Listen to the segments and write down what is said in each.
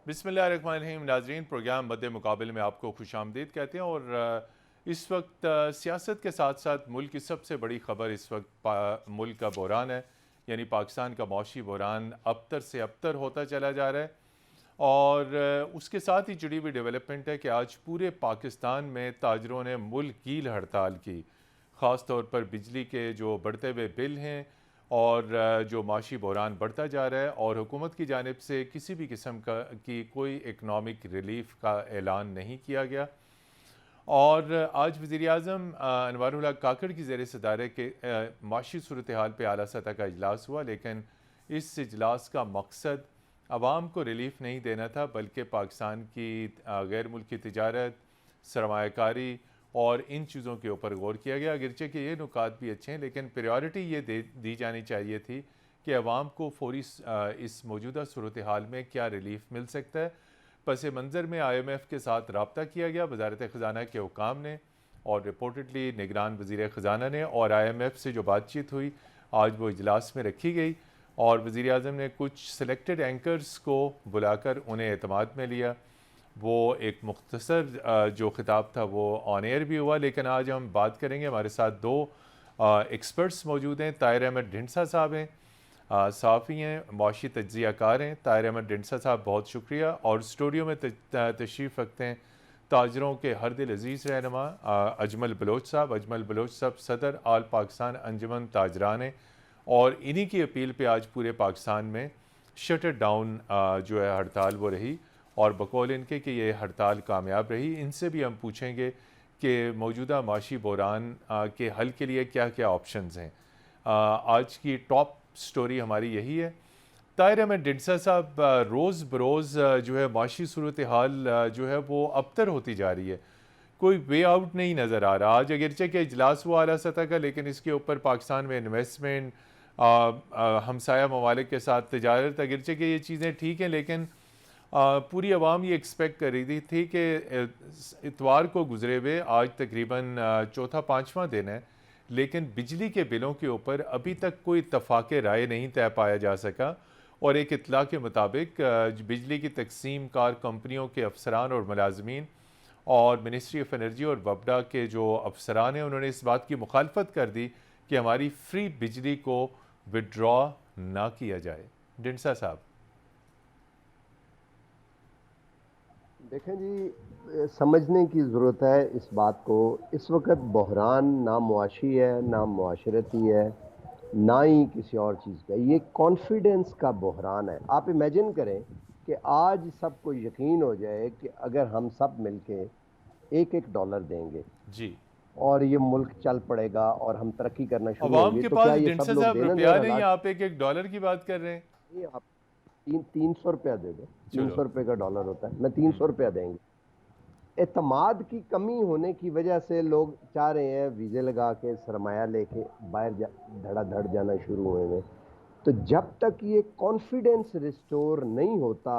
बिस्मिल्लाहिर्रहमानिर्रहीम। नाज़रीन, प्रोग्राम मद्दे मुकाबले में आपको खुशामदीद कहते हैं। और इस वक्त सियासत के साथ साथ मुल्क की सबसे बड़ी ख़बर इस वक्त मुल्क का बहरान है, यानी पाकिस्तान का मौशी बहरान अबतर से अबतर होता चला जा रहा है। और उसके साथ ही जुड़ी हुई डेवलपमेंट है कि आज पूरे पाकिस्तान में ताजरों ने मुल्क-गील हड़ताल की। ख़ास तौर पर बिजली के जो बढ़ते हुए बिल हैं और जो माशी बहरान बढ़ता जा रहा है, और हुकूमत की जानिब से किसी भी किस्म की कोई इकनॉमिक रिलीफ का ऐलान नहीं किया गया। और आज वज़ीर-ए-आज़म अनवारुल हक काकड़ की ज़ेर सदारत के माशी सूरत हाल पर आला सतह का इजलास हुआ, लेकिन इस इजलास का मकसद आवाम को रिलीफ नहीं देना था, बल्कि पाकिस्तान की गैर मुल्की तिजारत, सरमायाकारी और इन चीज़ों के ऊपर गौर किया गया। अगरचे कि ये नुकात भी अच्छे हैं, लेकिन प्रायोरिटी ये दी जानी चाहिए थी कि अवाम को फौरी इस मौजूदा सूरत हाल में क्या रिलीफ मिल सकता है। पस मंज़र में IMF के साथ रब्ता किया गया वज़ारत ख़ज़ाना के हुकाम ने, और रिपोर्टेडली निगरान वज़ीर ख़ज़ाना ने, और IMF से जो बातचीत हुई आज वो इजलास में रखी गई। और वज़ीर-ए-आज़म ने कुछ सिलेक्टेड एंकर्स को बुलाकर उन्हें एतमाद में लिया। वो एक मुख्तसर जो ख़िताब था वो ऑन एयर भी हुआ, लेकिन आज हम बात करेंगे। हमारे साथ दो एक्सपर्ट्स मौजूद हैं। ताहिर अहमद ढिंडसा साहब हैं, सहाफ़ी हैं, मुआशी तज्ज़ियाकार हैं। ताहिर अहमद ढिंडसा साहब, बहुत शुक्रिया। और स्टूडियो में तशरीफ़ रखते हैं ताजरों के हर दिल अज़ीज़ रहनुमा अजमल बलोच साहब। अजमल बलोच साहब सदर आल पाकिस्तान अंजुमन ताजरान हैं, और इन्हीं की अपील पे आज पूरे पाकिस्तान में शटर डाउन जो है हड़ताल वो रही, और बकौल इनके कि ये हड़ताल कामयाब रही। इनसे भी हम पूछेंगे कि मौजूदा माशी बहरान के हल के लिए क्या क्या ऑप्शंस हैं। आज की टॉप स्टोरी हमारी यही है। ताहिर अहमद ढिंडसा साहब, रोज़ बरोज़ जो है माशी सूरत हाल जो है वो अबतर होती जा रही है, कोई वे आउट नहीं नज़र आ रहा। आज अगरचे के इजलास हुआ आला सतह का, लेकिन इसके ऊपर पाकिस्तान में इन्वेस्टमेंट, हमसाया ममालिक के साथ तजारत, अगरचे कि ये चीज़ें ठीक हैं, लेकिन पूरी आवाम ये एक्सपेक्ट कर रही थी कि इतवार को गुजरे हुए आज तकरीबन चौथा पाँचवा दिन है, लेकिन बिजली के बिलों के ऊपर अभी तक कोई इत्तफाक राय नहीं तय पाया जा सका। और एक इतला के मुताबिक बिजली की तकसीम कार कंपनियों के अफसरान और मुलाजमीन और मिनिस्ट्री ऑफ एनर्जी और वपडा के जो अफसरान हैं, उन्होंने इस बात की मुखालफत कर दी कि हमारी फ्री बिजली को विड्रॉ ना किया जाए। ढिंडसा साहब, देखें जी, समझने की ज़रूरत है इस बात को। इस वक्त बहरान ना मुआशी है, ना मुआशरती है, ना ही किसी और चीज़ का। ये कॉन्फिडेंस का बहरान है। आप इमेजिन करें कि आज सबको यकीन हो जाए कि अगर हम सब मिलके एक एक डॉलर देंगे जी, और ये मुल्क चल पड़ेगा और हम तरक्की करना शुरू अवाम होंगे, के तो क्या पास ये सब ढिंडसा लोग साहब रुपया बेनज़ीर नहीं, हालात? आप एक एक डॉलर की बात कर रहे हैं। नहीं, आप 300 रुपया दे दो। तीन चलो। सौ रुपये का डॉलर होता है, मैं 300 रुपया देंगे। एतमाद की कमी होने की वजह से लोग चाह रहे हैं वीज़े लगा के सरमाया लेके बाहर धड़ाधड़ जाना शुरू हुए हैं। तो जब तक ये कॉन्फिडेंस रिस्टोर नहीं होता,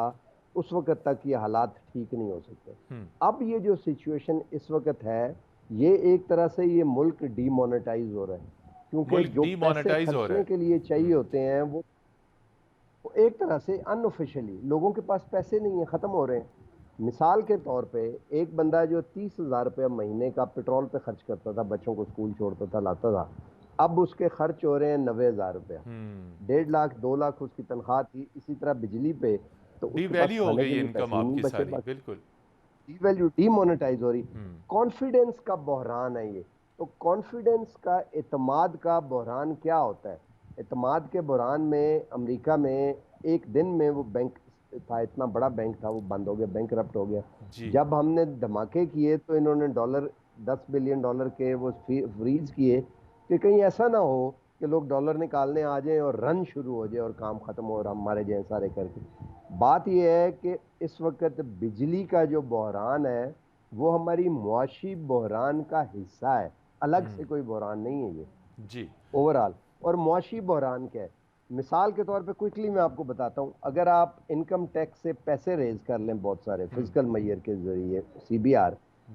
उस वक्त तक ये हालात ठीक नहीं हो सकते। अब ये जो सिचुएशन इस वक्त है, ये एक तरह से ये मुल्क डीमोनेटाइज हो रहा है, क्योंकि मुल्क जो पैसे डीमोनेटाइज हो रहा खर्चने है। के लिए चाहिए होते हैं वो एक तरह से अनऑफिशियली लोगों के पास पैसे नहीं है, ख़त्म हो रहे हैं। मिसाल के तौर पे एक बंदा जो 30,000 रुपया महीने का पेट्रोल पे खर्च करता था, बच्चों को स्कूल छोड़ता था, लाता था, अब उसके खर्च हो रहे हैं 90,000 रुपया। 1.5 लाख 2 लाख उसकी तनख्वाह थी। इसी तरह बिजली पे, तो उसके पास डीवैल्यू हो खाने के गई लिए इनकम पैसे ही नहीं आपकी बचे। सारी, बस बिल्कुल। वैल्यू डीमोनेटाइज हो रही। कॉन्फिडेंस का बहरान है ये। तो कॉन्फिडेंस का, एतमाद का बहरान क्या होता है? एतमाद के बहरान में अमेरिका में एक दिन में वो बैंक था, इतना बड़ा बैंक था, वो बंद हो गया, बैंक करप्ट हो गया। जी, जब हमने धमाके किए तो इन्होंने डॉलर, 10 बिलियन डॉलर के वो फ्रीज किए कि कहीं ऐसा ना हो कि लोग डॉलर निकालने आ जाएं और रन शुरू हो जाए और काम खत्म हो और हम मारे जाएं सारे करके। बात यह है कि इस वक्त बिजली का जो बहरान है वो हमारी मुआशी बहरान का हिस्सा है, अलग से कोई बहरान नहीं है ये जी, ओवरऑल। और मुआशी बहरान क्या है? मिसाल के तौर पे क्विकली मैं आपको बताता हूं। अगर आप इनकम टैक्स से पैसे रेज कर लें बहुत सारे फिजिकल मैयर के जरिए, CBR,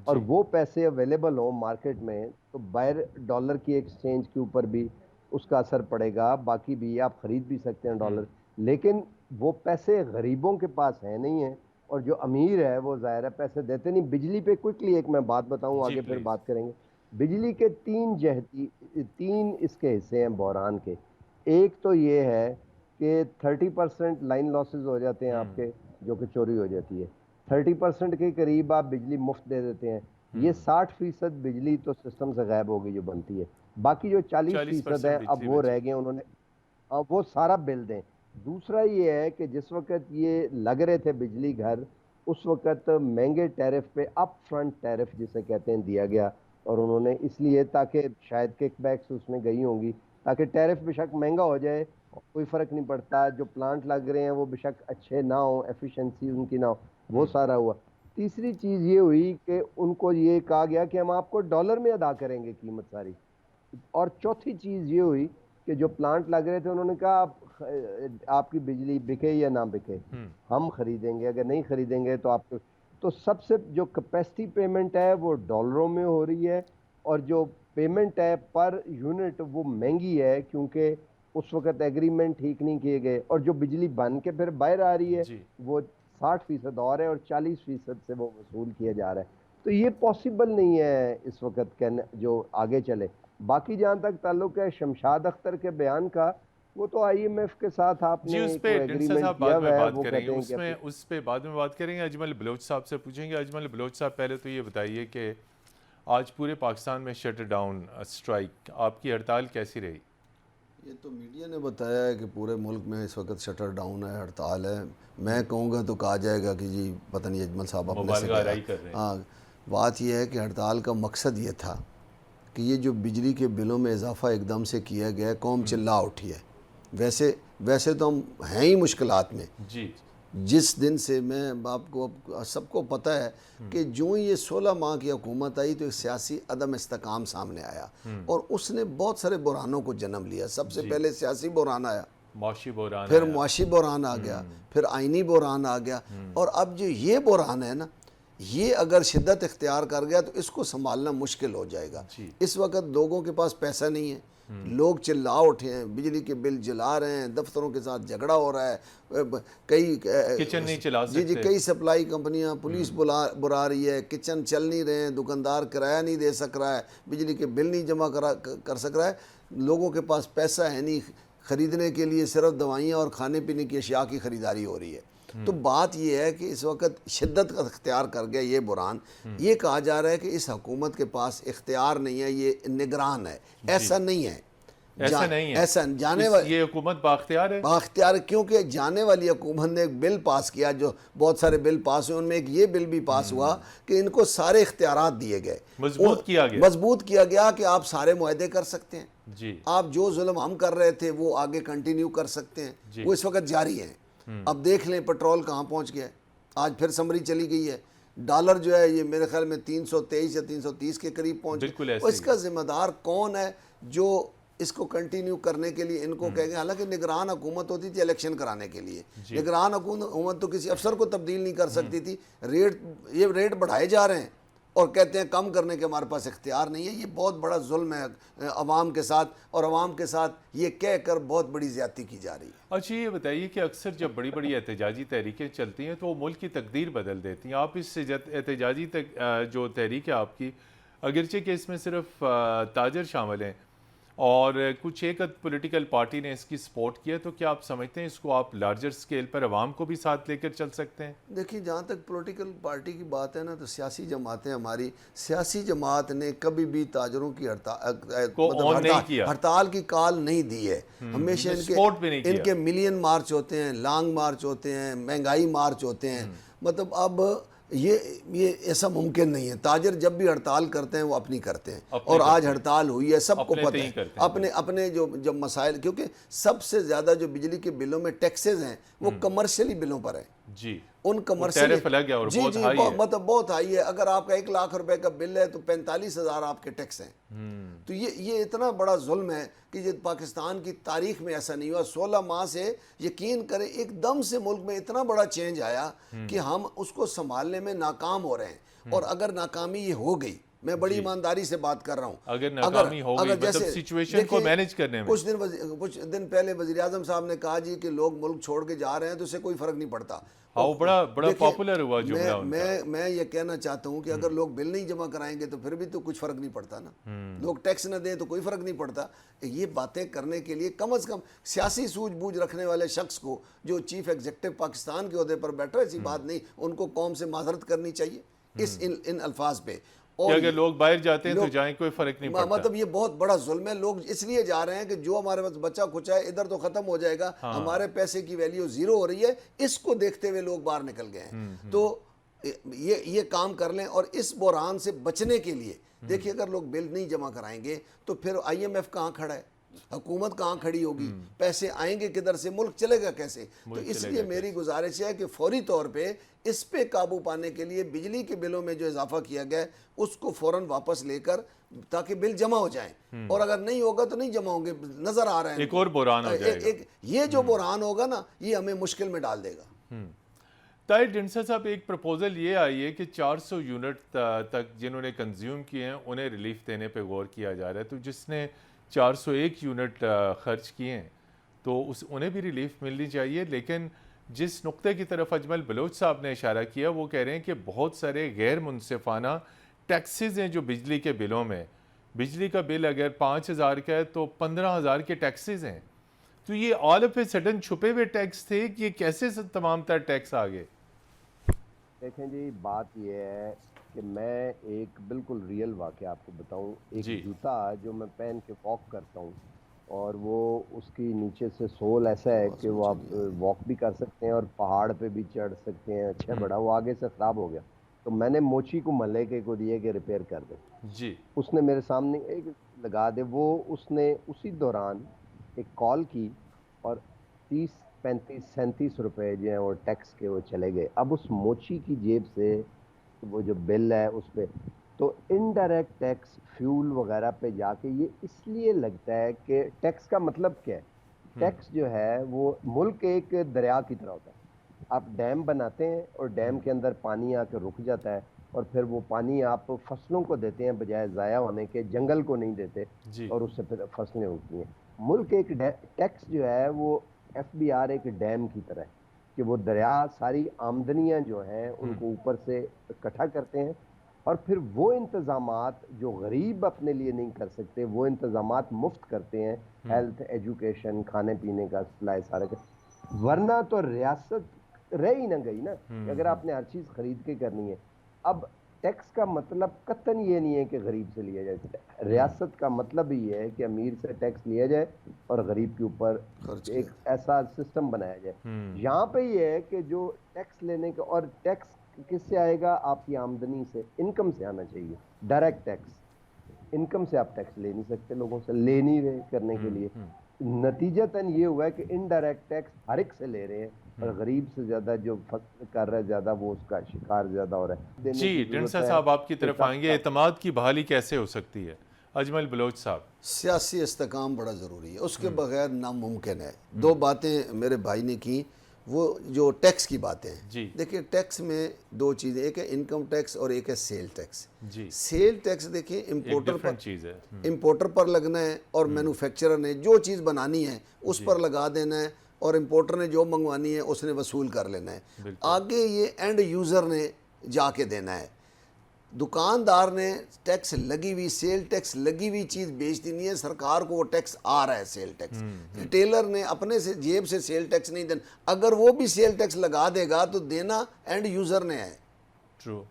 और जी, वो पैसे अवेलेबल हो मार्केट में, तो बाहर डॉलर की एक्सचेंज के ऊपर भी उसका असर पड़ेगा। बाकी भी आप खरीद भी सकते हैं डॉलर, लेकिन वो पैसे गरीबों के पास है नहीं है। और जो अमीर है वो ज़ाहिर है पैसे देते नहीं। बिजली पे क्विकली एक मैं बात बताऊं, जी आगे फिर प्लीज़। बात करेंगे। बिजली के तीन इसके हिस्से हैं बहरान के। एक तो ये है कि 30% लाइन लॉसेस हो जाते हैं आपके, जो कि चोरी हो जाती है। 30% के करीब आप बिजली मुफ्त दे देते हैं। ये 60% बिजली तो सिस्टम से गायब होगी जो बनती है। बाकी जो 40% 40% है अब बिजली वो बची। रह गए, उन्होंने अब वो सारा बिल दें। दूसरा ये है कि जिस वक्त ये लग रहे थे बिजली घर, उस वक्त महंगे टैरिफ पे अप फ्रंट टैरिफ जिसे कहते हैं दिया गया, और उन्होंने इसलिए ताकि शायद किकबैक्स उसमें गई होंगी, ताकि टैरिफ बेशक महंगा हो जाए, कोई फ़र्क नहीं पड़ता, जो प्लांट लग रहे हैं वो बेशक अच्छे ना हो, एफिशिएंसी उनकी ना हो, वो सारा हुआ। तीसरी चीज़ ये हुई कि उनको ये कहा गया कि हम आपको डॉलर में अदा करेंगे कीमत सारी। और चौथी चीज़ ये हुई कि जो प्लांट लग रहे थे उन्होंने कहा आपकी बिजली बिके या ना बिके, हम खरीदेंगे, अगर नहीं खरीदेंगे तो आपको। तो सबसे जो कैपेसिटी पेमेंट है वो डॉलरों में हो रही है, और जो पेमेंट है पर यूनिट वो महंगी है, क्योंकि उस वक्त एग्रीमेंट ठीक नहीं किए गए, और जो बिजली बन के फिर बाहर आ रही है जी। वो 60% और है, और 40% से वो वसूल किया जा रहा है। तो ये पॉसिबल नहीं है इस वक्त कहने जो आगे चले। बाकी जहाँ तक ताल्लुक है शमशाद अख्तर के बयान का, वो तो आईएमएफ के साथ जी, आपने उस पे कोई ढिंडसा एग्रीमेंट साहब किया बाद हुआ में है, बात वो करेंगे, कहते हैं कि उसमें उस पे बाद में बात करेंगे। अजमल बलोच साहब से पूछेंगे। अजमल बलोच साहब, पहले तो ये बताइए कि आज पूरे पाकिस्तान में शटर डाउन स्ट्राइक, आपकी हड़ताल कैसी रही? ये तो मीडिया ने बताया है कि पूरे मुल्क में इस वक्त शटर डाउन है, हड़ताल है। मैं कहूँगा तो कहा जाएगा कि जी पता नहीं अजमल साहब अपने से मुबालगा क्या। आराई कर रहे हैं। हाँ, बात यह है कि हड़ताल का मकसद ये था कि ये जो बिजली के बिलों में इजाफा एकदम से किया गया है, कौम चिल्ला उठी है। वैसे वैसे तो हम हैं ही मुश्किलात में। जी। जिस दिन से मैं आपको सबको पता है कि जो ही ये 16 माह की हुकूमत आई तो एक सियासी अदम इस्तेकाम सामने आया, और उसने बहुत सारे बुरहानों को जन्म लिया। सबसे पहले सियासी बुरहान आया, मुआशी बहरान फिर आया। मुआशी बुरहान आ गया, फिर आइनी बुरहान आ गया, और अब जो ये बुरहान है ना, ये अगर शिद्दत इख्तियार कर गया तो इसको संभालना मुश्किल हो जाएगा। जी। इस वक्त लोगों के पास पैसा नहीं है, लोग चिल्ला उठे हैं, बिजली के बिल जला रहे हैं, दफ्तरों के साथ झगड़ा हो रहा है, कई किचन नहीं चला जी सकते। कई सप्लाई कंपनियां, पुलिस बुला रही है, किचन चल नहीं रहे हैं, दुकानदार किराया नहीं दे सक रहा है, बिजली के बिल नहीं जमा कर सक रहा है, लोगों के पास पैसा है नहीं ख़रीदने के लिए, सिर्फ दवाइयाँ और खाने पीने की अशिया की ख़रीदारी हो रही है। तो बात यह है कि इस वक्त शिद्दत का इख्तियार कर गया ये बुरहान। ये कहा जा रहा है कि इस हुकूमत के पास इख्तियार नहीं है, ये निगरान है। ऐसा नहीं है, ऐसा नहीं है। ऐसा जाने वाले ये हुकूमत बाख्तियार है। बाख्तियार, क्योंकि जाने वाली हुकूमत ने एक बिल पास किया, जो बहुत सारे बिल पास हुए, उनमें एक ये बिल भी पास हुआ कि इनको सारे इख्तियारात दिए गए, मजबूत किया गया। मजबूत किया गया कि आप सारे मुआहदे कर सकते हैं। जी। आप जो जुल्म हम कर रहे थे वो आगे कंटिन्यू कर सकते हैं, वो इस वक्त जारी है। अब देख लें पेट्रोल कहाँ पहुँच गया है, आज फिर समरी चली गई है। डॉलर जो है ये मेरे ख्याल में 323 या 330 के करीब पहुँच गया। और इसका जिम्मेदार कौन है जो इसको कंटिन्यू करने के लिए इनको कहेंगे? हालांकि निगरान हुकूमत होती थी इलेक्शन कराने के लिए, निगरान हुकूमत तो किसी अफसर को तब्दील नहीं कर सकती थी। ये रेट बढ़ाए जा रहे हैं और कहते हैं कम करने के हमारे पास इख्तियार नहीं है। ये बहुत बड़ा जुल्म है अवाम के साथ, और अवाम के साथ ये कह कर बहुत बड़ी ज़्यादती की जा रही है। अच्छा, ये बताइए कि अक्सर जब बड़ी बड़ी एहतजाजी तहरीकें चलती हैं तो वो मुल्क की तकदीर बदल देती हैं। आप इस एहतजाजी जो तहरीक है आपकी, अगरचे कि इसमें सिर्फ ताजर शामिल हैं और कुछ एक पॉलिटिकल पार्टी ने इसकी सपोर्ट किया, तो क्या आप समझते हैं इसको आप लार्जर स्केल पर अवाम को भी साथ लेकर चल सकते हैं? देखिए, जहाँ तक पॉलिटिकल पार्टी की बात है ना, तो सियासी जमातें, हमारी सियासी जमात ने कभी भी ताजरों की हड़ताल की कॉल नहीं दी है। हमेशा इनके मिलियन मार्च होते हैं, लॉन्ग मार्च होते हैं, महंगाई मार्च होते हैं। मतलब अब ये ऐसा मुमकिन नहीं है। ताजर जब भी हड़ताल करते हैं वो अपनी करते हैं, और आज हड़ताल हुई है, सबको पता है अपने जो मसाइल, क्योंकि सबसे ज़्यादा जो बिजली के बिलों में टैक्सेस हैं वो कमर्शियली बिलों पर हैं। जी, उन कमर्शियल जी मतलब बहुत हाई है। अगर आपका 1 लाख रुपए का बिल है तो 45,000 आपके टैक्स हैं। तो ये इतना बड़ा जुल्म है कि ये पाकिस्तान की तारीख में ऐसा नहीं हुआ। 16 माह से यकीन करें एकदम से मुल्क में इतना बड़ा चेंज आया कि हम उसको संभालने में नाकाम हो रहे हैं। और अगर नाकामी ये हो गई, मैं बड़ी ईमानदारी से बात कर रहा हूँ। अगर नाकामी हो गई, मतलब सिचुएशन को मैनेज करने में। कुछ दिन पहले वज़ीर आज़म साहब ने कहा जी कि लोग मुल्क छोड़ के जा रहे हैं तो इससे कोई फर्क नहीं पड़ता। हाँ, वो बड़ा पॉपुलर हुआ जुमला उनका। मैं ये कहना चाहता हूँ कि अगर लोग बिल नहीं जमा कराएंगे तो फिर भी तो कुछ फर्क नहीं पड़ता ना। लोग टैक्स न दें तो कोई फर्क नहीं पड़ता। ये बातें करने के लिए कम से कम सियासी सूझबूझ रखने वाले शख्स को, जो चीफ एग्जीक्यूटिव पाकिस्तान के ओहदे पर बैठा, ऐसी बात नहीं, उनको कौम से माजरत करनी चाहिए इन अल्फाज पे। और अगर लोग बाहर जाते हैं तो जाएं, कोई फर्क नहीं पड़ता। मतलब ये बहुत बड़ा जुल्म है। लोग इसलिए जा रहे हैं कि जो हमारे पास बच्चा खुचा है इधर तो खत्म हो जाएगा, हमारे पैसे की वैल्यू जीरो हो रही है, इसको देखते हुए लोग बाहर निकल गए हैं। तो ये काम कर लें। और इस बुरहान से बचने के लिए देखिए, अगर लोग बिल नहीं जमा कराएंगे तो फिर IMF कहाँ खड़ा है, हुकूमत कहाँ खड़ी होगी, पैसे आएंगे किधर से, मुल्क चलेगा कैसे। तो इसलिए मेरी गुजारिश है कि फौरी तौर पे इस पे काबू पाने के लिए बिजली के बिलों में जो इजाफा किया गया है उसको फौरन वापस लेकर, ताकि बिल जमा हो जाएं। और अगर नहीं होगा तो नहीं जमा होंगे, नजर आ रहा है एक और बुरहान हो जाएगा। ये जो बुरहान होगा ना, ये हमें मुश्किल में डाल देगा। ताहिर ढिंडसा साहब, एक प्रपोजल ये आई है कि 400 यूनिट तक जिन्होंने कंज्यूम किए हैं उन्हें रिलीफ देने पे गौर किया जा रहा है। तो जिसने 401 यूनिट खर्च किए हैं तो उन्हें भी रिलीफ मिलनी चाहिए। लेकिन जिस नुक्ते की तरफ अजमल बलोच साहब ने इशारा किया, वो कह रहे हैं कि बहुत सारे गैर मुनसिफाना टैक्सेस हैं जो बिजली के बिलों में। बिजली का बिल अगर 5,000 का है तो 15,000 के टैक्सेस हैं। तो ये ऑल ऑफ ए सडन छुपे हुए टैक्स थे कि ये कैसे तमाम तर टैक्स आ गए? देखें जी, बात यह है कि मैं एक बिल्कुल रियल वाक़या आपको बताऊं। एक जूता जो मैं पहन के वॉक करता हूं, और वो उसकी नीचे से सोल ऐसा है कि वो आप वॉक भी कर सकते हैं और पहाड़ पे भी चढ़ सकते हैं। अच्छा बड़ा, वो आगे से ख़राब हो गया तो मैंने मोची को मलेके को दिए कि रिपेयर कर दे जी। उसने मेरे सामने एक लगा दे। वो उसने उसी दौरान एक कॉल की और 30, 35, 37 रुपए जो है वो टैक्स के वो चले गए। अब उस मोची की जेब से वो जो बिल है उस पर तो इनडायरेक्ट टैक्स फ्यूल वगैरह पे जाके ये इसलिए लगता है कि टैक्स का मतलब क्या है। टैक्स जो है वो मुल्क एक दरिया की तरह होता है। आप डैम बनाते हैं और डैम के अंदर पानी आके रुक जाता है, और फिर वो पानी आप फसलों को देते हैं बजाय ज़ाया होने के, जंगल को नहीं देते और उससे फिर फसलें उगती हैं। मुल्क एक टैक्स जो है वो FBR एक डैम की तरह है कि वो दरिया सारी आमदनियां जो हैं उनको ऊपर से इकट्ठा करते हैं, और फिर वो इंतज़ामात जो गरीब अपने लिए नहीं कर सकते वो इंतज़ामात मुफ्त करते हैं। हेल्थ, एजुकेशन, खाने पीने का सप्लाई सारा का। वरना तो रियासत रह ही ना गई ना, अगर आपने हर चीज़ खरीद के करनी है। अब टैक्स का मतलब कतन ये नहीं है कि गरीब से लिया जाए। रियासत का मतलब ही है कि अमीर से टैक्स लिया जाए और गरीब के ऊपर एक ऐसा सिस्टम बनाया जाए। यहाँ पे ये है कि जो टैक्स लेने का, और टैक्स किससे आएगा, आपकी आमदनी से, इनकम से आना चाहिए। डायरेक्ट टैक्स, इनकम से आप टैक्स ले नहीं सकते, लोगों से ले नहीं रहे करने के लिए। नतीजतन ये हुआ है कि इनडायरेक्ट टैक्स हर एक से ले रहे हैं, और गरीब से ज्यादा जो फर्क कर रहा है ज्यादा, वो उसका शिकार ज्यादा हो रहा है। जी, ढिंडसा साहब आपकी तरफ आएंगे। एतमाद की बहाली कैसे हो सकती है? अजमल बलोच साहब, सियासी इस्तेकाम बड़ा ज़रूरी है, उसके बगैर नामुमकिन है। दो बातें मेरे भाई ने की, वो जो टैक्स की बातें हैं। देखिए, टैक्स में दो चीज़ें, एक है इनकम टैक्स और एक है सेल टैक्स। सेल टैक्स देखिए इम्पोर्टर पर चीज़ है, इम्पोर्टर पर लगना है, और मैन्युफैक्चरर ने जो चीज़ बनानी है उस पर लगा देना है, और इम्पोर्टर ने जो मंगवानी है उसने वसूल कर लेना है। आगे ये एंड यूज़र ने जाके देना है। दुकानदार ने टैक्स लगी हुई, सेल टैक्स लगी हुई चीज़ बेच देनी है, सरकार को वो टैक्स आ रहा है सेल टैक्स। रिटेलर ने अपने से जेब से सेल टैक्स नहीं देना। अगर वो भी सेल टैक्स लगा देगा तो देना एंड यूज़र ने है। ट्रू,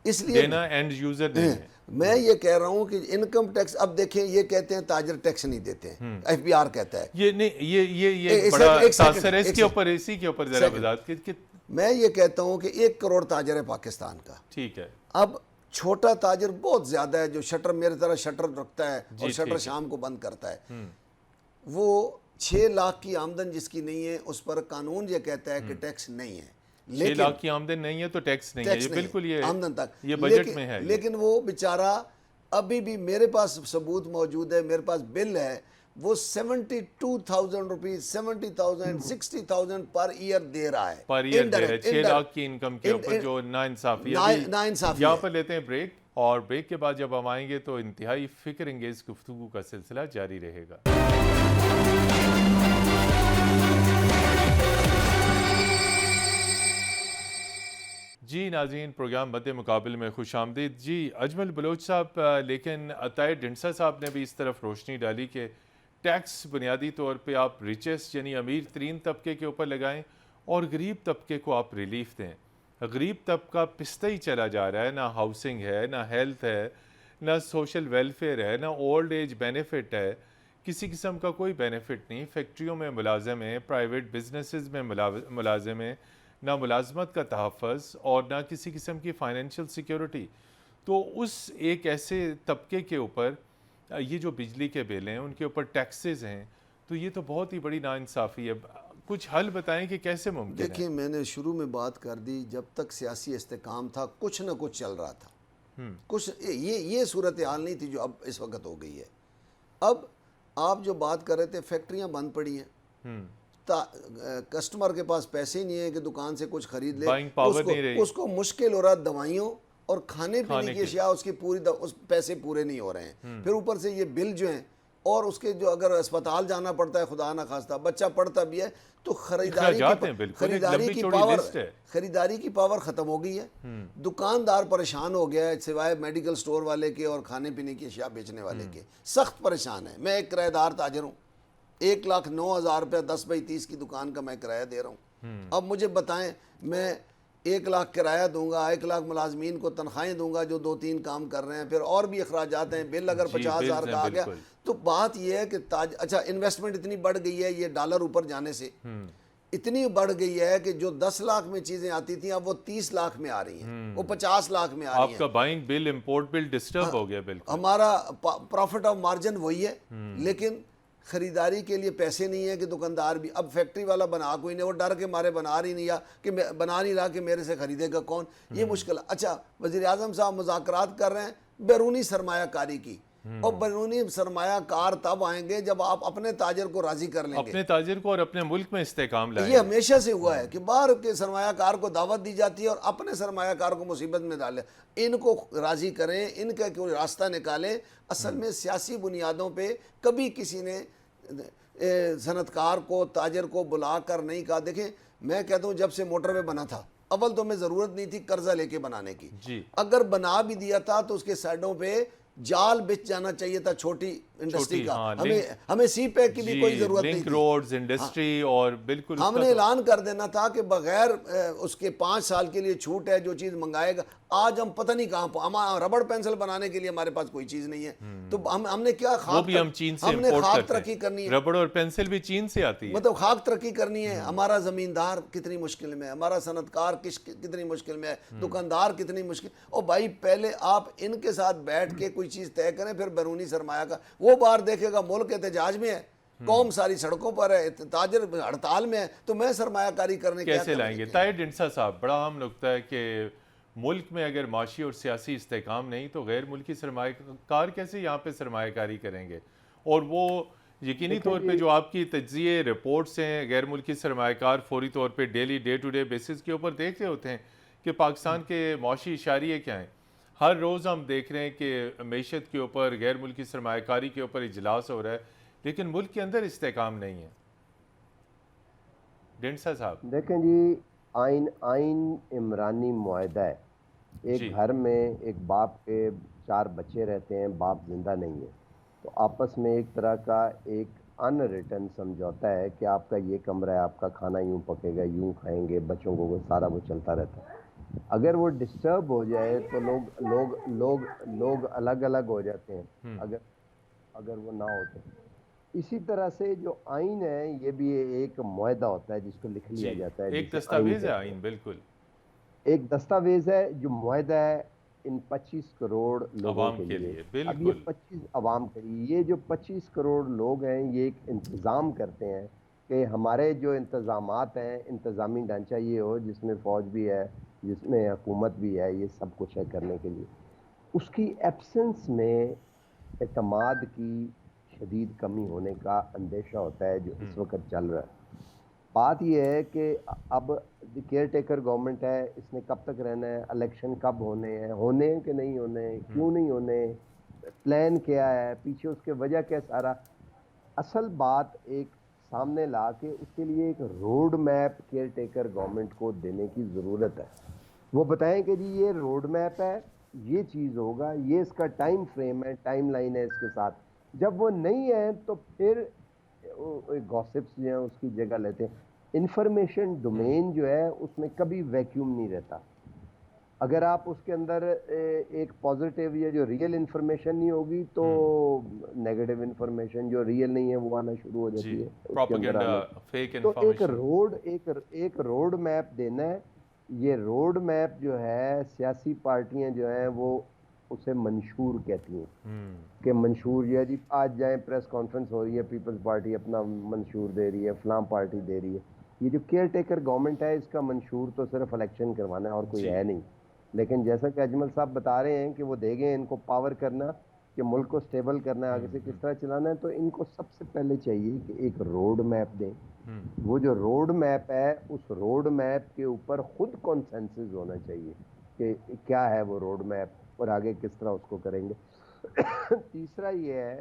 इसलिए देना एंड यूज़र ने है। मैं ये कह रहा हूँ कि इनकम टैक्स, अब देखें ये कहते हैं ताजर टैक्स नहीं देते हैं, FBR कहता है। ये नहीं, ये बड़ा तासर है इसके ऊपर, इसी के ऊपर जरा वजाहत। मैं ये कहता हूँ कि 1 करोड़ ताजर है पाकिस्तान का, ठीक है। अब छोटा ताजर बहुत ज्यादा है जो शटर मेरे तरह शटर रखता है और शटर शाम को बंद करता है। वो 6 लाख की आमदन जिसकी नहीं है उस पर कानून ये कहता है कि टैक्स नहीं है। 6 लाख की आमदन नहीं है तो टैक्स नहीं है, ये बिल्कुल ये आमदन तक ये बजट में है। लेकिन वो बेचारा, अभी भी मेरे पास सबूत मौजूद है, मेरे पास बिल है, वो 72,000 रुपीज, 70,000, 60,000 पर ईयर दे रहा है। पर ईयर दे रहा है 6 लाख की इनकम के ऊपर, जो नाइंसाफी। यहाँ पर लेते हैं ब्रेक। और ब्रेक के बाद जब हम आएंगे तो इंतहाई फ़िक्र अंगेज़ गुफ्तगू का सिलसिला जारी रहेगा। जी नाज़रीन, प्रोग्राम मद्दे मुकाबले में खुश आमदीद। जी अजमल बलोच साहब, लेकिन अताए ढिंडसा साहब ने भी इस तरफ रोशनी डाली कि टैक्स बुनियादी तौर पे आप रिचेस्ट यानी अमीर तरीन तबके के ऊपर लगाएं और गरीब तबके को आप रिलीफ दें। गरीब तबका पिसता ही चला जा रहा है, ना हाउसिंग है, ना हेल्थ है, ना सोशल वेलफेयर है, ना ओल्ड एज बेनिफिट है, किसी किस्म का कोई बेनिफिट नहीं। फैक्ट्रियों में मुलाजिम हैं, प्राइवेट बिजनेसेस में मुलाजिम हैं, ना मुलाजमत का तहफ़्फ़ुज़ और ना किसी किस्म की फ़ाइनेंशियल सिक्योरिटी। तो उस एक ऐसे तबके के ऊपर ये जो बिजली के बिल हैं उनके ऊपर टैक्सेस हैं, तो ये तो बहुत ही बड़ी नाइंसाफ़ी है। कुछ हल बताएं कि कैसे मुमकिन है। देखिए, मैंने शुरू में बात कर दी, जब तक सियासी इस्तेकाम था कुछ ना कुछ चल रहा था। कुछ ये सूरत हाल नहीं थी जो अब इस वक्त हो गई है। अब आप जो बात कर रहे थे, फैक्ट्रियां बंद पड़ी हैं, कस्टमर के पास पैसे ही नहीं है कि दुकान से कुछ खरीद ले, बाइंग पावर नहीं रही, उसको मुश्किल हो रहा है दवाइयों और खाने पीने की अशिया, उसकी उस पैसे पूरे नहीं हो रहे हैं। फिर ऊपर से ये बिल जो हैं, और उसके जो अगर अस्पताल जाना पड़ता है, खुदा ना खास्ता बच्चा पढ़ता भी है, तो खरीदारी की पावर ख़त्म हो गई है। दुकानदार परेशान हो गया है, सिवाय मेडिकल स्टोर वाले के और खाने पीने की अशिया बेचने वाले के, सख्त परेशान है। मैं एक किराएदार ताजर हूँ, 1,09,000 रुपया 10x30 की दुकान का मैं किराया दे रहा हूँ। अब मुझे बताएं, मैं 1 लाख किराया दूंगा, 1 लाख मुलाजमीन को तनख्वाहें दूंगा जो 2-3 काम कर रहे हैं, फिर और भी अखराजात हैं, बिल अगर 50,000 का आ गया, तो बात यह है कि अच्छा इन्वेस्टमेंट इतनी बढ़ गई है, ये डॉलर ऊपर जाने से इतनी बढ़ गई है कि जो 10 लाख में चीजें आती थी अब वो 30 लाख में आ रही हैं, वो 50 लाख में आ रही हैं। आपका buying bill, import bill disturb हो गया। बिल्कुल हमारा प्रॉफिट ऑफ मार्जिन वही है, लेकिन खरीदारी के लिए पैसे नहीं है कि दुकानदार भी, अब फैक्ट्री वाला बना कोई नहीं, वो डर के मारे बना रही नहीं, या कि बना नहीं रहा कि मेरे से खरीदेगा कौन, ये मुश्किल। अच्छा, वज़ीर आज़म साहब मुज़ाकरात कर रहे हैं बैरूनी सरमायाकारी की, और बैरूनी सरमायाकार तब आएंगे जब आप अपने ताजर को राजी कर लेंगे, अपने ताजर को, और अपने मुल्क में इस्तेकाम लाएंगे। ये हमेशा से हुआ है कि बाहर के सरमायाकार को दावत दी जाती है और अपने सरमायाकार को मुसीबत में डाले। इनको राजी करें, इनका कोई रास्ता निकालें। असल में सियासी बुनियादों पे कभी किसी ने सनतकार को, ताजर को बुला कर नहीं कहा। देखें, मैं कहता हूँ जब से मोटरवे बना था, अव्वल तो हमें ज़रूरत नहीं थी कर्जा लेके बनाने की जी। अगर बना भी दिया था तो उसके साइडों पे जाल बिछ जाना चाहिए था, छोटी इंडस्ट्री का। हमें सी पैक की भी कोई जरूरत नहीं थी, रोड्स इंडस्ट्री। और बिल्कुल हमने ऐलान कर देना था कि बगैर उसके 5 साल के लिए छूट है, जो चीज मंगाएगा। आज हम पता नहीं कहाँ, हम रबड़ पेंसिल बनाने के लिए हमारे पास कोई चीज नहीं है, तो हमने क्या हम चीन से हमने खाक तरक्की करनी है। रबड़ और पेंसिल भी चीन से आती है, मतलब खाक तरक्की करनी है। हमारा जमींदार कितनी मुश्किल में है, हमारा सनतकार कितनी मुश्किल में है, दुकानदार कितनी मुश्किल। और भाई पहले आप इनके साथ बैठ के कोई चीज तय करें, फिर बैरूनी सरमाया का वो बाहर देखेगा मुल्क एहतजाज में है, कौम सारी सड़कों पर है, ताजर हड़ताल में है, तो मैं सरमायाकारी करने कैसे लाएंगे। ताहिर ढिंडसा साहब, बड़ा अहम नुकता है कि मुल्क में अगर माशी और सियासी इस्तेकाम नहीं तो गैर मुल्की सरमायाकार कैसे यहाँ पे सरमायाकारी करेंगे। और वो यकीनी तौर पे जो आपकी तज्जिए रिपोर्ट्स हैं, गैर मुल्की सरमायाकार फौरी तौर पे daily day to day basis के ऊपर देख रहे होते हैं कि पाकिस्तान के माशी इशारे क्या हैं। हर रोज़ हम देख रहे हैं कि मैशत के ऊपर, गैर मुल्की सरमायाकारी के ऊपर इजलास हो रहा है, लेकिन मुल्क के अंदर इस्तेकाम नहीं है। ढिंडसा साहब देखें जी, आइन इमरानी मुआहदा है। एक घर में एक बाप के 4 बच्चे रहते हैं, बाप जिंदा नहीं है, तो आपस में एक तरह का एक अनरिटन समझौता है कि आपका ये कमरा है, आपका खाना यूं पकेगा, यूं खाएंगे, बच्चों को सारा वो चलता रहता है। अगर वो डिस्टर्ब हो जाए तो लोग अलग अलग हो जाते हैं, अगर वो ना हो तो। इसी तरह से जो आइन है, ये भी एक मुआहदा होता है जिसको लिख लिया जाता है, एक दस्तावेज है आइन। बिल्कुल एक दस्तावेज है जो मुआहदा है इन 25 करोड़ लोगों के लिए। अब ये 25 अवाम के लिए, ये जो 25 करोड़ लोग हैं, ये एक इंतज़ाम करते हैं कि हमारे जो इंतज़ामात हैं, इंतज़ामी ढांचा ये हो जिसमें फ़ौज भी है, जिसमें हुकूमत भी है, ये सब कुछ है करने के लिए। उसकी एब्सेंस में एतमाद की शदीद कमी होने का अंदेशा होता है जो इस वक्त चल रहा है। बात यह है कि अब केयर टेकर गवर्नमेंट है, इसने कब तक रहना है, इलेक्शन कब होने हैं कि नहीं होने, क्यों नहीं होने, प्लान क्या है पीछे, उसके वजह क्या, सारा असल बात एक सामने ला के उसके लिए एक road map care taker government को देने की ज़रूरत है। वो बताएं कि जी ये रोड मैप है, ये चीज़ होगा, ये इसका टाइम फ्रेम है, टाइम लाइन है इसके साथ। जब वो नहीं है तो फिर गॉसिप्स जो हैं उसकी जगह लेते हैं। इंफॉर्मेशन डोमेन जो है उसमें कभी वैक्यूम नहीं रहता। अगर आप उसके अंदर एक पॉजिटिव या जो रियल इंफॉर्मेशन नहीं होगी तो नेगेटिव इंफॉर्मेशन जो रियल नहीं है वो आना शुरू हो जाती है उसके अंदर प्रोपेगेंडा, आना। फेक तो इंफॉर्मेशन। एक रोड मैप देना है। ये रोड मैप जो है सियासी पार्टियां जो हैं वो उसे मंशूर कहती हैं कि मंशूर जो है जी, आज जाएं प्रेस कॉन्फ्रेंस हो रही है, पीपल्स पार्टी अपना मंशूर दे रही है, फलां पार्टी दे रही है। ये जो केयर टेकर गवर्नमेंट है इसका मंशूर तो सिर्फ इलेक्शन करवाना है और कोई है नहीं। लेकिन जैसा कि अजमल साहब बता रहे हैं कि वो देंगे इनको पावर करना, कि मुल्क को स्टेबल करना है, आगे से किस तरह चलाना है, तो इनको सबसे पहले चाहिए कि एक रोड मैप दें। वो जो रोड मैप है उस रोड मैप के ऊपर खुद कॉन्सेंसस होना चाहिए कि क्या है वो रोड मैप और आगे किस तरह उसको करेंगे। तीसरा ये है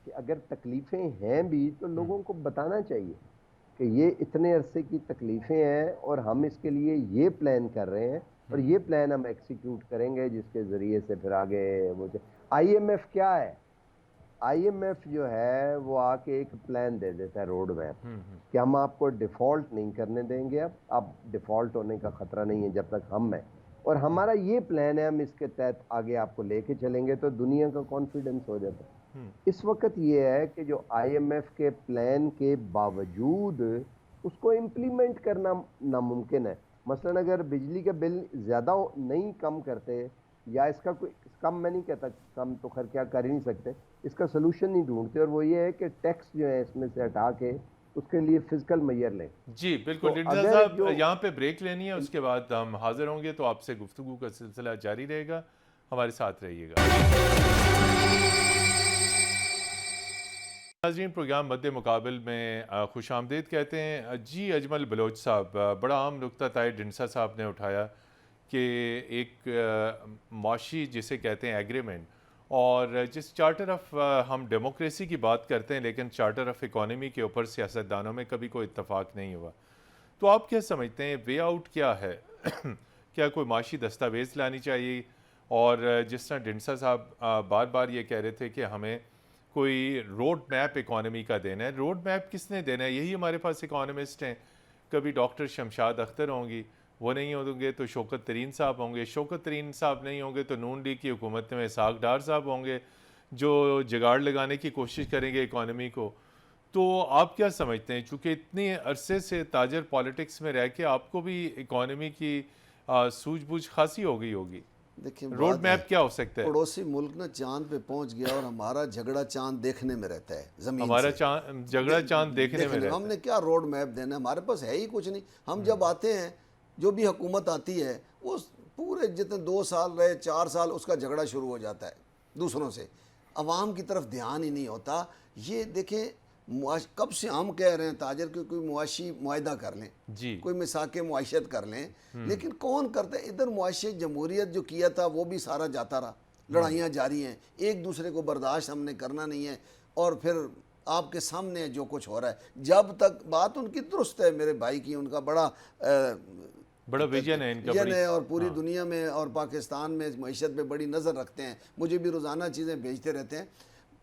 कि अगर तकलीफ़ें हैं भी तो लोगों को बताना चाहिए कि ये इतने अरसे की तकलीफ़ें हैं और हम इसके लिए ये प्लान कर रहे हैं और ये प्लान हम एग्जीक्यूट करेंगे जिसके ज़रिए से फिर आगे वो। IMF क्या है? IMF जो है वो आके एक प्लान दे देता है, रोड मैप, कि हम आपको डिफ़ॉल्ट नहीं करने देंगे। अब डिफ़ॉल्ट होने का ख़तरा नहीं है जब तक हम हैं, और हमारा ये प्लान है, हम इसके तहत आगे आपको लेके चलेंगे, तो दुनिया का कॉन्फिडेंस हो जाता है। इस वक्त ये है कि जो IMF के प्लान के बावजूद उसको इम्प्लीमेंट करना नामुमकिन है। मसलन अगर बिजली का बिल ज़्यादा नहीं कम करते, या इसका कोई कम, मैं नहीं कहता कम तो खैर क्या कर ही नहीं सकते, इसका सोल्यूशन नहीं ढूंढते, और वो ये है कि टैक्स जो है इसमें से हटा के उसके लिए फिजिकल मैयर लें। जी बिल्कुल। तो रिंजा अगर साहब जो यहाँ पे ब्रेक लेनी है, उसके बाद हम हाजिर होंगे, तो आपसे गुफ्तगू का सिलसिला जारी रहेगा, हमारे साथ रहिएगा। नाज़रीन, प्रोग्राम मद्दे मुकाबिल में खुश आमदीद कहते हैं। जी अजमल बलोच साहब, बड़ा आम नुक्ता ताए डिंसा साहब ने उठाया कि एक माशी जिसे कहते हैं एग्रीमेंट, और जिस चार्टर ऑफ हम डेमोक्रेसी की बात करते हैं, लेकिन चार्टर ऑफ इकोनॉमी के ऊपर सियासतदानों में कभी कोई इत्तफाक नहीं हुआ। तो आप क्या समझते हैं, वे आउट क्या है? क्या कोई माशी दस्तावेज़ लानी चाहिए? और जिस तरह डिंसा साहब बार बार ये कह रहे थे कि हमें कोई रोड मैप इकोनॉमी का देना है, रोड मैप किसने देना है? यही हमारे पास इकोनॉमिस्ट हैं। कभी डॉक्टर शमशाद अख्तर होंगी, वो नहीं होंगे तो शौकत तरीन साहब होंगे, शौकत तरीन साहब नहीं होंगे तो नून लीग की हुकूमत में इसहाक डार साहब होंगे जो जुगाड़ लगाने की कोशिश करेंगे इकोनॉमी को। तो आप क्या समझते हैं, चूँकि इतने अरसे से ताजर पॉलिटिक्स में रह के आपको भी इकोनॉमी की सूझबूझ खासी हो गई होगी, देखिए रोड मैप क्या हो सकता है? पड़ोसी मुल्क ना चांद पे पहुंच गया और हमारा झगड़ा चांद देखने में रहता है, जमीन हमारा से झगड़ा चांद देखने में रहता है। हमने क्या रोड मैप देना है? हमारे पास है ही कुछ नहीं। हम जब आते हैं, जो भी हुकूमत आती है वो पूरे जितने 2 साल रहे, 4 साल, उसका झगड़ा शुरू हो जाता है दूसरों से। अवाम की तरफ ध्यान ही नहीं होता। ये देखें, कब से हम कह रहे हैं ताजर के कोई मुआशी मुआहदा कर लें जी, कोई मिसाके मुआशत कर लें, लेकिन कौन करता है? इधर मुआशे जमहूरियत जो किया था वो भी सारा जाता रहा, लड़ाइयाँ जारी हैं, एक दूसरे को बर्दाश्त हमने करना नहीं है, और फिर आपके सामने जो कुछ हो रहा है। जब तक बात उनकी दुरुस्त है, मेरे भाई की, उनका बड़ा विजन है इनका, विजन है, और पूरी दुनिया में और पाकिस्तान में मईशत पे बड़ी नज़र रखते हैं, मुझे भी रोज़ाना चीज़ें भेजते रहते हैं।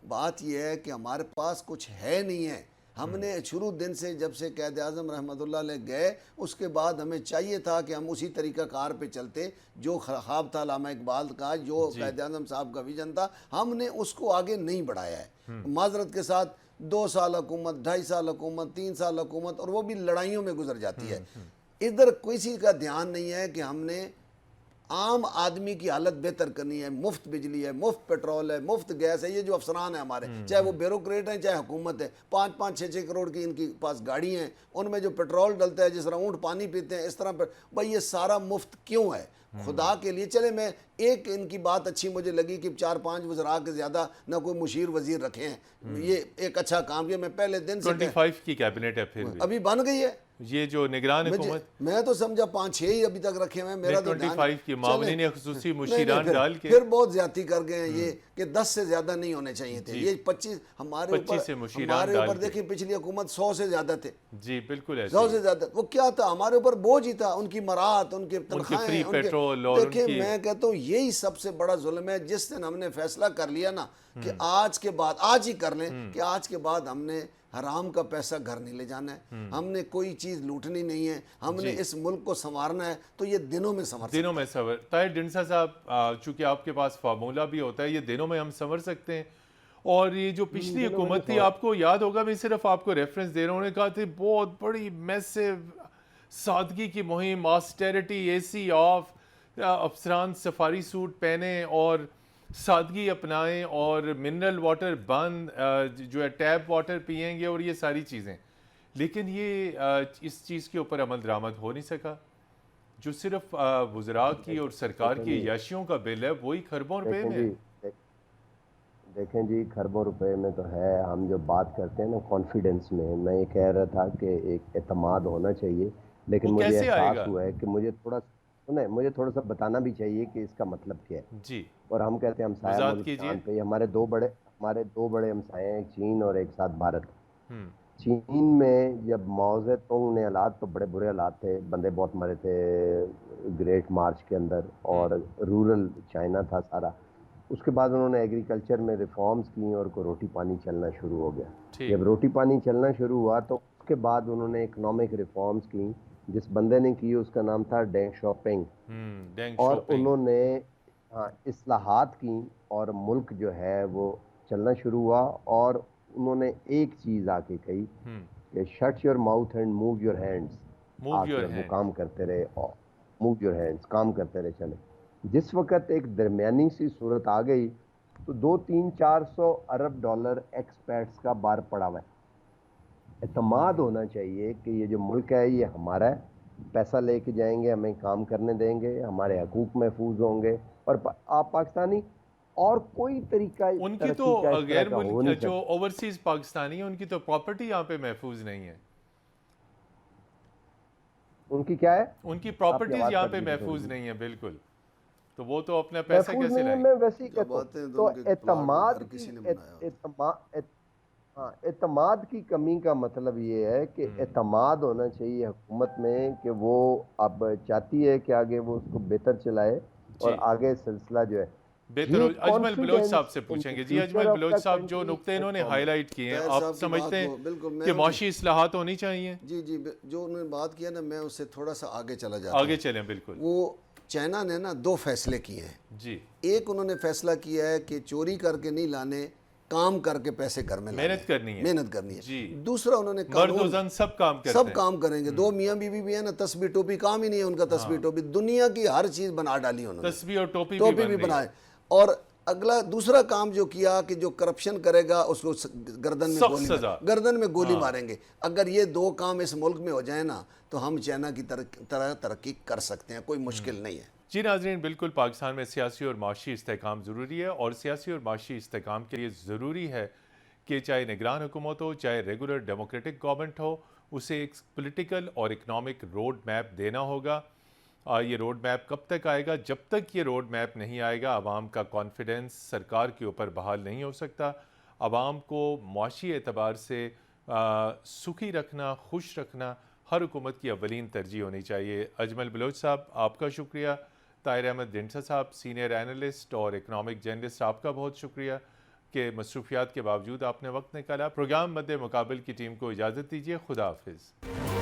बात यह है कि हमारे पास कुछ है नहीं है। हमने शुरू दिन से, जब से क़ायद आज़म रहमतुल्लाह अलैह गए, उसके बाद हमें चाहिए था कि हम उसी तरीका कार पे चलते जो ख्वाब था अल्लामा इकबाल का, जो क़ायद आज़म साहब का विजन था, हमने उसको आगे नहीं बढ़ाया है। माजरत के साथ 2 साल हुकूमत, 2.5 साल हुकूमत, 3 साल हुकूमत, और वो भी लड़ाइयों में गुजर जाती है। इधर किसी का ध्यान नहीं है कि हमने आम आदमी की हालत बेहतर करनी है। मुफ्त बिजली है, मुफ्त पेट्रोल है, मुफ्त गैस है। ये जो अफसरान है हमारे, चाहे वो ब्यूरोक्रेट हैं चाहे हुकूमत है, 5-5, 6-6 करोड़ की इनके पास गाड़ी हैं, उनमें जो पेट्रोल डलता है, जिस तरह ऊँट पानी पीते हैं, इस तरह पर भाई ये सारा मुफ्त क्यों है? खुदा के लिए। चले, मैं एक इनकी बात अच्छी मुझे लगी कि 4-5 वज़रा के ज़्यादा ना कोई मुशीर वजीर रखे हैं, ये एक अच्छा काम किया। मैं पहले दिन से 25 की कैबिनेट है फिर भी। अभी बन गई है ये जो निगरान हुकूमत, मैं तो समझा 5-6 ही अभी तक रखे हुए हैं। मेरा तो 25 की मामले ने खुसूसी मुशीरान डाल के फिर बहुत ज्यादा कर गए हैं ये कि 10 से ज्यादा नहीं होने चाहिए थे। ये 25 हमारे 25 से ऊपर, मुशीरान हमारे डाल ऊपर के। देखिए पिछली हुकूमत 100 से ज्यादा थे, जी बिल्कुल ऐसे 100 ही। से ज्यादा। वो क्या था, हमारे ऊपर बोझ ही था, उनकी मराहत, उनके फ्री तनख्वाहें, पेट्रोल और देखिए उनकी- मैं कहता हूँ यही सबसे बड़ा जुल्म है। जिस दिन हमने फैसला कर लिया ना कि आज के बाद, आज ही कर लें कि आज के बाद हमने हराम का पैसा घर नहीं ले जाना है, हमने कोई चीज़ लूटनी नहीं है, हमने इस मुल्क को संवारना है, तो ये दिनों में संवर दिनों में संवर। ताहिर ढिंडसा साहब, चूंकि आपके पास फार्मूला भी होता है, ये दिनों में हम संवर सकते हैं। और ये जो पिछली हुकूमत थी, आपको याद होगा, मैं सिर्फ आपको रेफरेंस दे रहा हूँ, उन्होंने कहा थी बहुत बड़ी मैसिव सादगी की मुहिम, ऑस्टेरिटी, एसी ऑफ, अफसरान सफारी सूट पहने और सादगी अपनाएं और मिनरल वाटर बंद, जो है टैप वाटर पिएंगे और ये सारी चीज़ें। लेकिन ये इस चीज़ के ऊपर अमल दरामद हो नहीं सका। जो सिर्फ वज़रा की और सरकार की याशियों का बिल है, वही खरबों रुपए में है। देखें जी, खरबों रुपए में तो है। हम जो बात करते हैं ना कॉन्फिडेंस में, मैं ये कह रहा था कि एक एतमाद होना चाहिए, लेकिन वो मुझे कैसे एहसास आएगा? हुआ है कि मुझे थोड़ा सा बताना भी चाहिए कि इसका मतलब क्या है। जी और हम कहते हैं हमसाया वज़ाहत मुल्क कीजिए। चांद पे, हमारे दो बड़े हमसाए हैं, एक चीन और एक साथ भारत। हम्म, चीन में जब माओ तुंग ने हालात, तो बड़े बुरे हालात थे, बंदे बहुत मरे थे ग्रेट मार्च के अंदर, और रूरल चाइना था सारा। उसके बाद उन्होंने एग्रीकल्चर में रिफॉर्म्स की और को रोटी पानी चलना शुरू हो गया। ठीक। जब रोटी पानी चलना शुरू हुआ तो उसके बाद उन्होंने इकोनॉमिक रिफॉर्म्स की। जिस बंदे ने की उसका नाम था डेंग शॉपिंग, डेंग और शोपिंग। उन्होंने इस्लाहात की और मुल्क जो है वो चलना शुरू हुआ। और उन्होंने एक चीज़ आके कही कि shut your mouth and move your hands. Move your आके वो हैंड। काम करते रहे, और मूव योर हैंड्स, काम करते रहे चले। जिस वक्त एक दरमियानी सी सूरत आ गई तो 200-400 अरब डॉलर एक्सपर्ट्स का बार पड़ा हुआ है। एतमाद होना चाहिए कि ये जो मुल्क है ये हमारा है, पैसा लेके जाएंगे, हमें काम करने देंगे, हमारे हकूक महफूज होंगे। और आप पाकिस्तानी और कोई तरीका उनकी तो तरक्की का इस तरह गैर का हो मुल्क नहीं जो सकता। ओवरसीज पाकिस्तानी है, उनकी तो प्रॉपर्टी यहाँ पे महफूज नहीं है। उनकी क्या है? उनकी आपकी प्रॉपर्टीज आवाज यहाँ कट पे गई थोड़ी महफूज सी। नहीं है बिल्कुल। तो वो तो अपना पैसा महफूज कैसे नहीं है, लाएंगे? मैं वैसे ही जब कहता हूँ। आते हैं तो तो उनके प्लॉट में एतमाद घर की किसी ने बनाया होता है। एतमाद की कमी का मतलब ये है कि एतमाद होना चाहिए हुकूमत में कि वो अब चाहती है कि आगे वो उसको बेहतर चलाए, और जी आगे सिलसिला जो है बेहतर हो। ये अजमल बलोच साहब कॉन्फिडेंस से इन द पूछेंगे। जी फ्यूचर अजमल ऑफ बलोच द साहब, जो कंट्री नुक्ते इन्होंने इज हाईलाइट किए हैं, ताहिर आप साहब की समझते बात को हैं बिल्कुल मैं कि माशी इस्लाहात होनी चाहिए? जी जी, जो उन्होंने बात किया ना, मैं उससे थोड़ा सा आगे चला जाता आगे हूँ। चलें बिल्कुल। वो चाइना ने ना 2 फैसले किए हैं। जी एक उन्होंने फैसला किया है कि चोरी करके नहीं लाने, काम करके पैसे घर में लाने, मेहनत करनी है। मेहनत करनी है। जी। दूसरा उन्होंने मर्द कानून, और जन सब काम करते सब हैं। काम करेंगे। 2 मियाँ बीवी भी है ना, तस्बीह टोपी काम ही नहीं है उनका। तस्बीह टोपी दुनिया की हर चीज़ बना डाली उन्होंने, तस्बीह और टोपी टोपी भी भी बन रही बनाए। है। और अगला दूसरा काम जो किया कि जो करप्शन करेगा उसको गर्दन में सख्त गोली सजा। गर्दन में गोली मारेंगे। अगर ये 2 काम इस मुल्क में हो जाए ना, तो हम चाइना की तरह तरक्की कर सकते हैं, कोई मुश्किल नहीं है। जी नाज़रीन, बिल्कुल पाकिस्तान में सियासी और माशी इस्तेहकाम ज़रूरी है, और सियासी और माशी इस्तेहकाम के लिए ज़रूरी है कि चाहे निगरान हुकूमत हो, चाहे रेगुलर डेमोक्रेटिक गवर्नमेंट हो, उसे एक पॉलिटिकल और इकनॉमिक रोड मैप देना होगा। ये रोड मैप कब तक आएगा? जब तक ये रोड मैप नहीं आएगा, आवाम का कॉन्फिडेंस सरकार के ऊपर बहाल नहीं हो सकता। आवाम को मुआशी एतबार से सुखी रखना, खुश रखना हर हुकूमत की अव्वलीन तरजीह होनी चाहिए। अजमल बलोच साहब, आपका शुक्रिया। ताहिर अहमद ढिंडसा साहब, सीनियर एनालिस्ट और इकनॉमिक जर्नलिस्ट, आपका बहुत शुक्रिया कि मसरूफियात के बावजूद आपने वक्त निकाला। प्रोग्राम मद्दे मुकाबल की टीम को इजाज़त दीजिए। खुदा हाफिज़।